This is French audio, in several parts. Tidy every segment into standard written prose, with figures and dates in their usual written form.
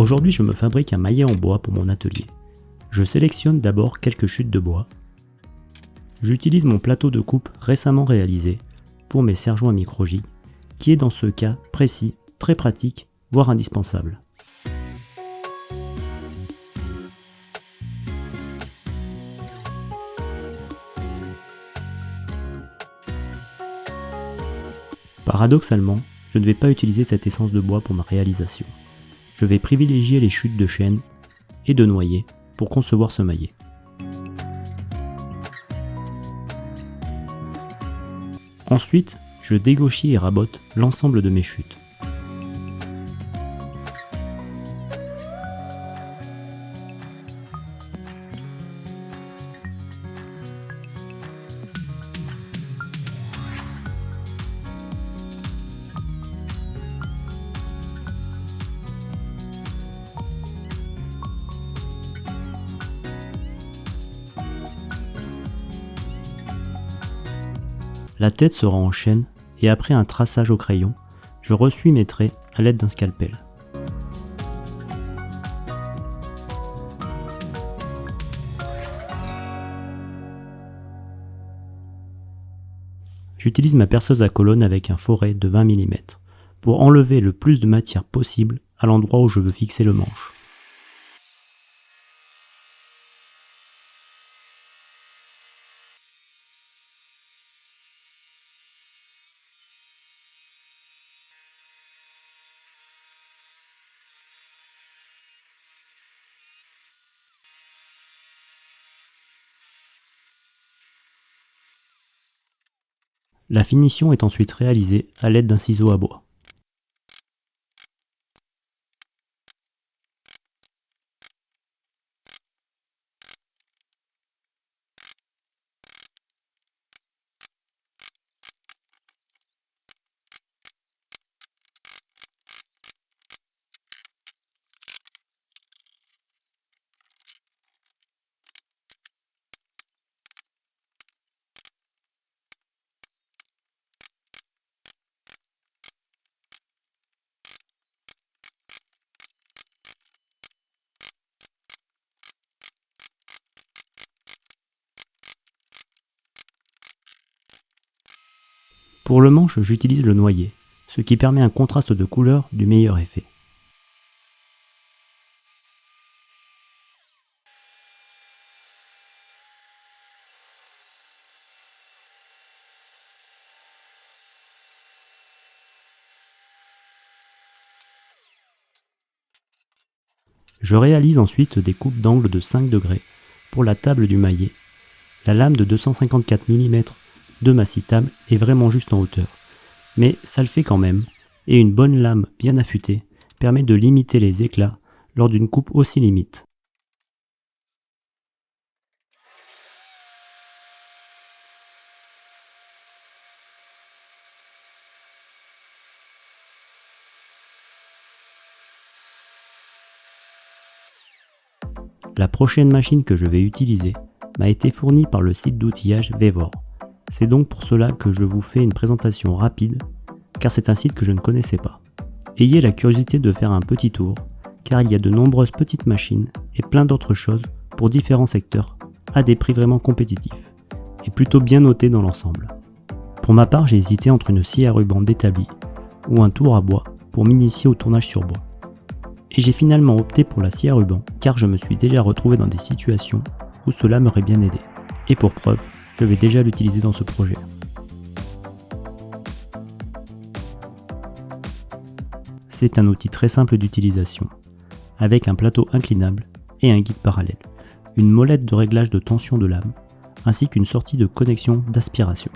Aujourd'hui, je me fabrique un maillet en bois pour mon atelier. Je sélectionne d'abord quelques chutes de bois. J'utilise mon plateau de coupe récemment réalisé pour mes serre-joints micro-J, qui est dans ce cas précis, très pratique, voire indispensable. Paradoxalement, je ne vais pas utiliser cette essence de bois pour ma réalisation. Je vais privilégier les chutes de chêne et de noyer pour concevoir ce maillet. Ensuite, je dégauchis et rabote l'ensemble de mes chutes. La tête sera en chêne et après un traçage au crayon, je ressuis mes traits à l'aide d'un scalpel. J'utilise ma perceuse à colonne avec un foret de 20 mm pour enlever le plus de matière possible à l'endroit où je veux fixer le manche. La finition est ensuite réalisée à l'aide d'un ciseau à bois. Pour le manche, j'utilise le noyer, ce qui permet un contraste de couleur du meilleur effet. Je réalise ensuite des coupes d'angle de 5 degrés pour la table du maillet. La lame de 254 mm de ma scie table est vraiment juste en hauteur, mais ça le fait quand même, et une bonne lame bien affûtée permet de limiter les éclats lors d'une coupe aussi limite. La prochaine machine que je vais utiliser m'a été fournie par le site d'outillage Vevor. C'est donc pour cela que je vous fais une présentation rapide, car c'est un site que je ne connaissais pas. Ayez la curiosité de faire un petit tour, car il y a de nombreuses petites machines et plein d'autres choses pour différents secteurs, à des prix vraiment compétitifs, et plutôt bien notés dans l'ensemble. Pour ma part, j'ai hésité entre une scie à ruban d'établi ou un tour à bois pour m'initier au tournage sur bois. Et j'ai finalement opté pour la scie à ruban, car je me suis déjà retrouvé dans des situations où cela m'aurait bien aidé. Et pour preuve, je vais déjà l'utiliser dans ce projet. C'est un outil très simple d'utilisation, avec un plateau inclinable et un guide parallèle, une molette de réglage de tension de lame, ainsi qu'une sortie de connexion d'aspiration.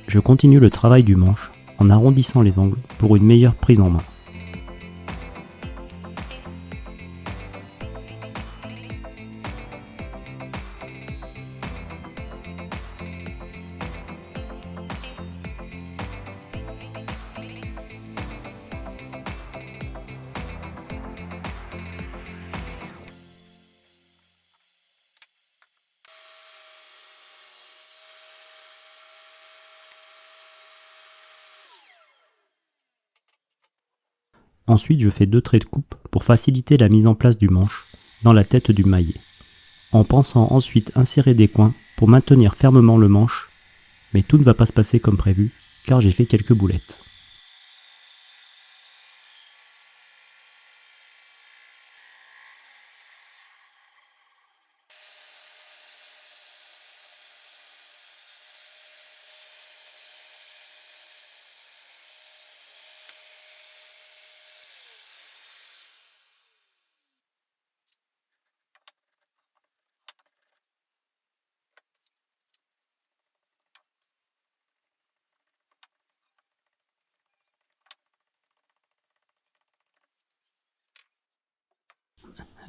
Je continue le travail du manche en arrondissant les angles pour une meilleure prise en main. Ensuite, je fais 2 traits de coupe pour faciliter la mise en place du manche dans la tête du maillet, en pensant ensuite insérer des coins pour maintenir fermement le manche, mais tout ne va pas se passer comme prévu car j'ai fait quelques boulettes.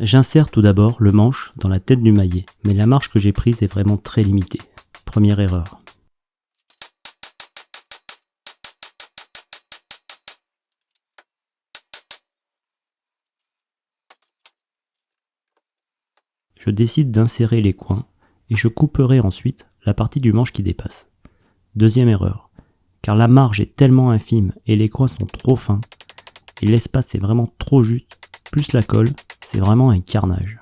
J'insère tout d'abord le manche dans la tête du maillet, mais la marge que j'ai prise est vraiment très limitée. Première erreur. Je décide d'insérer les coins et je couperai ensuite la partie du manche qui dépasse. Deuxième erreur, car la marge est tellement infime et les coins sont trop fins et l'espace est vraiment trop juste, plus la colle, c'est vraiment un carnage.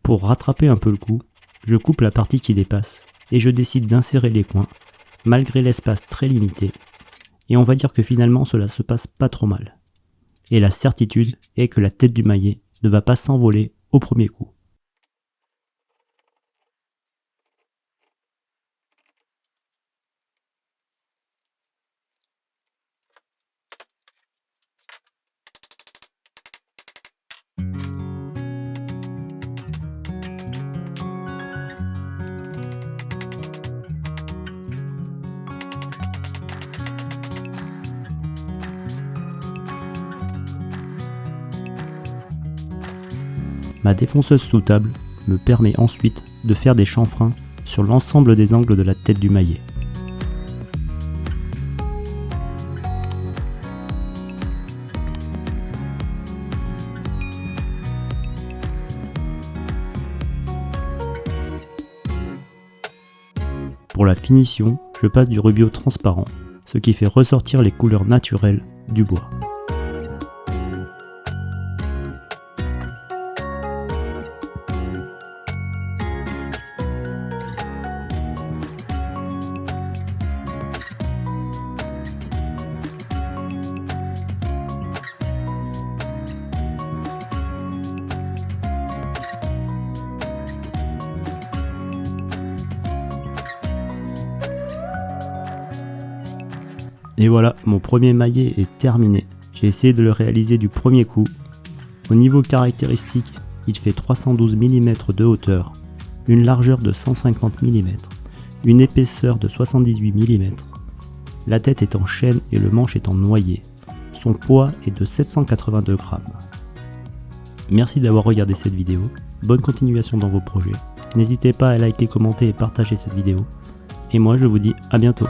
Pour rattraper un peu le coup, je coupe la partie qui dépasse et je décide d'insérer les coins, malgré l'espace très limité, et on va dire que finalement cela se passe pas trop mal. Et la certitude est que la tête du maillet ne va pas s'envoler au premier coup. Ma défonceuse sous table me permet ensuite de faire des chanfreins sur l'ensemble des angles de la tête du maillet. Pour la finition, je passe du rubio transparent, ce qui fait ressortir les couleurs naturelles du bois. Et voilà, mon premier maillet est terminé. J'ai essayé de le réaliser du premier coup. Au niveau caractéristique, il fait 312 mm de hauteur, une largeur de 150 mm, une épaisseur de 78 mm. La tête est en chêne et le manche est en noyer. Son poids est de 782 grammes. Merci d'avoir regardé cette vidéo. Bonne continuation dans vos projets. N'hésitez pas à liker, commenter et partager cette vidéo. Et moi je vous dis à bientôt.